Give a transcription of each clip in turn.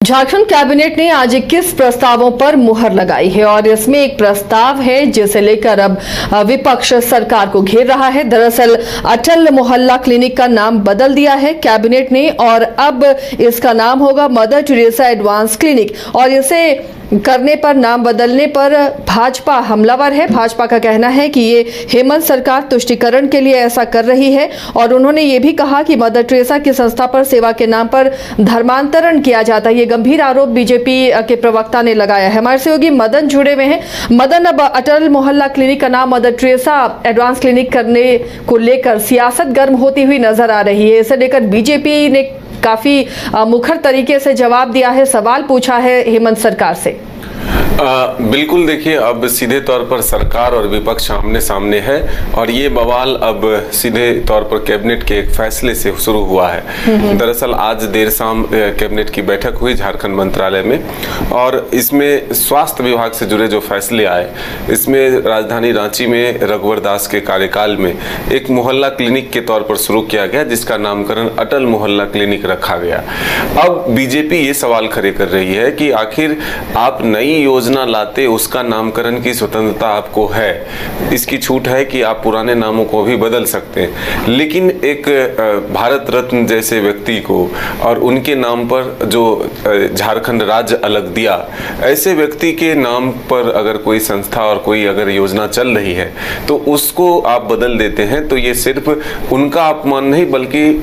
Jharkhand cabinet ने आज 21 प्रस्तावों पर मुहर लगाई है और इसमें एक प्रस्ताव है जिसे लेकर अब विपक्ष सरकार को घेर रहा है। दरअसल अटल मोहल्ला क्लिनिक का नाम बदल दिया है कैबिनेट ने और अब इसका नाम होगा मदर टेरेसा एडवांस क्लिनिक और इसे करने पर, नाम बदलने पर भाजपा हमलावर है। भाजपा का कहना है कि ये हेमंत सरकार तुष्टीकरण के लिए ऐसा कर रही है और उन्होंने ये भी कहा कि मदर टेरेसा की संस्था पर सेवा के नाम पर धर्मांतरण किया जाता है। ये गंभीर आरोप बीजेपी के प्रवक्ता ने लगाया है। हमारे सहयोगी मदन जुड़े हुए हैं। मदन, अब अटल मोहल्ला क्लिनिक का नाम मदर टेरेसा एडवांस क्लिनिक करने को लेकर सियासत गर्म होती हुई नजर आ रही है। इसे लेकर बीजेपी ने काफी मुखर तरीके से जवाब दिया है, सवाल पूछा है हेमंत सरकार से। बिल्कुल, देखिए, अब सीधे तौर पर सरकार और विपक्ष आमने सामने है और ये बवाल अब सीधे तौर पर कैबिनेट के एक फैसले से शुरू हुआ है। दरअसल आज देर शाम कैबिनेट की बैठक हुई झारखंड मंत्रालय में और इसमें स्वास्थ्य विभाग से जुड़े जो फैसले आए, इसमें राजधानी रांची में रघुवर दास के कार्यकाल में एक मोहल्ला क्लिनिक के तौर पर शुरू किया गया जिसका नामकरण अटल मोहल्ला क्लिनिक रखा गया। अब बीजेपी ये सवाल खड़े कर रही है कि आखिर आप नई योजना लाते, उसका नामकरण की स्वतंत्रता आपको है, इसकी छूट है कि आप पुराने नामों को भी बदल सकते हैं, लेकिन एक भारत रत्न जैसे व्यक्ति को और उनके नाम पर जो झारखंड राज्य अलग दिया, ऐसे व्यक्ति के नाम पर अगर कोई संस्था और कोई अगर योजना चल रही है तो उसको आप बदल देते हैं, तो ये सिर्फ उनका अपमान नहीं बल्कि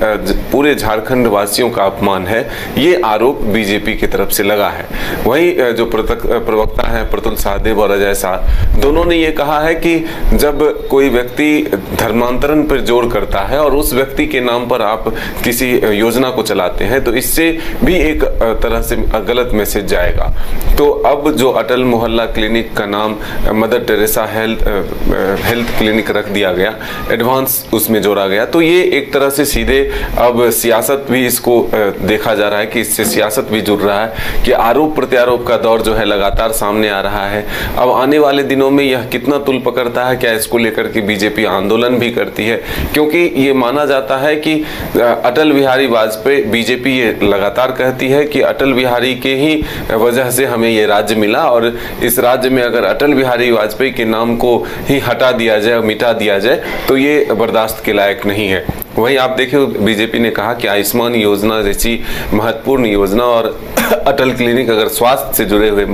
पूरे झारखंड वासियों का अपमान है। ये आरोप बीजेपी की तरफ से लगा है। वहीं जो प्रवक्ता है प्रतुल सहदेव और अजय शाह, दोनों ने ये कहा है कि जब कोई व्यक्ति धर्मांतरण पर जोर करता है और उस व्यक्ति के नाम पर आप किसी योजना को चलाते हैं तो इससे भी एक तरह से गलत मैसेज जाएगा। तो अब जो अटल मोहल्ला क्लिनिक का नाम मदर टेरेसा हेल्थ क्लिनिक रख दिया गया, एडवांस उसमें जोड़ा गया, तो ये एक तरह से सीधे अब सियासत भी इसको देखा जा रहा है कि इससे सियासत भी जुड़ रहा है कि आरोप प्रत्यारोप का दौर जो है लगातार सामने आ रहा है। अब आने वाले दिनों में यह कितना तुल पकड़ता है, क्या इसको लेकर के बीजेपी आंदोलन भी करती है, क्योंकि ये माना जाता है कि अटल बिहारी वाजपेयी, बीजेपी ये लगातार कहती है कि अटल बिहारी के ही वजह से हमें ये राज्य मिला और इस राज्य में अगर अटल बिहारी वाजपेयी के नाम को ही हटा दिया जाए, मिटा दिया जाए तो ये बर्दाश्त के लायक नहीं है। वहीं आप देखिए, बीजेपी ने कहा कि आयुष्मान योजना जैसी महत्वपूर्ण योजना और अटल क्लिनिक अगर स्वास्थ्य से जुड़े हुए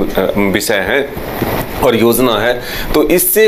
विषय हैं और योजना है तो इससे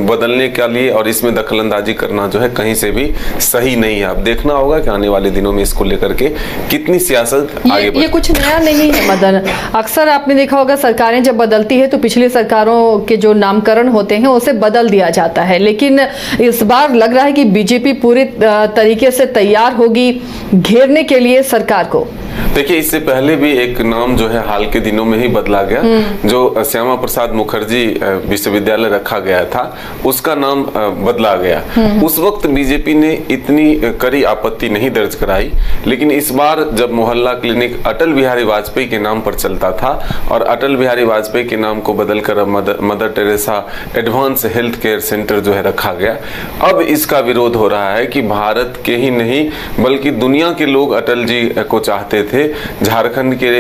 बदलने के लिए और इसमें दखलंदाजी करना जो है कहीं से भी सही नहीं है। अब देखना होगा कि आने वाले दिनों में इसको लेकर के कितनी सियासत आगे ये कुछ नया नहीं है मदन। अक्सर आपने देखा होगा सरकारें जब बदलती है तो पिछली सरकारों के जो नामकरण होते हैं उसे बदल दिया जाता है, लेकिन इस बार लग रहा है कि बीजेपी पूरी तरीके से तैयार होगी घेरने के लिए सरकार को। देखिए, इससे पहले भी एक नाम जो है हाल के दिनों में ही बदला गया, जो श्यामा प्रसाद मुखर्जी विश्वविद्यालय रखा गया था, उसका नाम बदला गया। उस वक्त बीजेपी ने इतनी कड़ी आपत्ति नहीं दर्ज कराई, लेकिन इस बार जब मोहल्ला क्लिनिक अटल बिहारी वाजपेयी के नाम पर चलता था और अटल बिहारी वाजपेयी के नाम को बदलकर अब mother Teresa advance health care centre जो है रखा गया, अब इसका विरोध हो रहा है कि भारत के ही नहीं बल्कि दुनिया के लोग अटल जी को चाहते थे। झारखंड के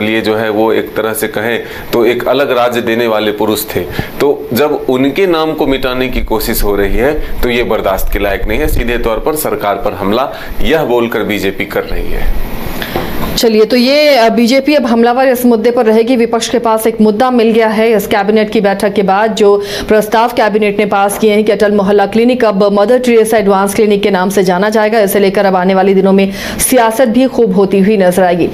लिए जो है वो एक तरह से कहें तो एक अलग राज्य देने वाले पुरुष थे, तो जब उनके नाम को मिटाने की कोशिश हो रही है तो ये बर्दाश्त के लायक नहीं है। सीधे तौर पर सरकार पर हमला यह बोलकर बीजेपी कर रही है। चलिए, तो ये बीजेपी अब हमलावर इस मुद्दे पर रहेगी। विपक्ष के पास एक मुद्दा मिल गया है इस कैबिनेट की बैठक के बाद, जो प्रस्ताव कैबिनेट ने पास किए हैं कि अटल मोहल्ला क्लिनिक अब मदर टेरेसा एडवांस क्लिनिक के नाम से जाना जाएगा। इसे लेकर अब आने वाले दिनों में सियासत भी खूब होती हुई नजर आएगी।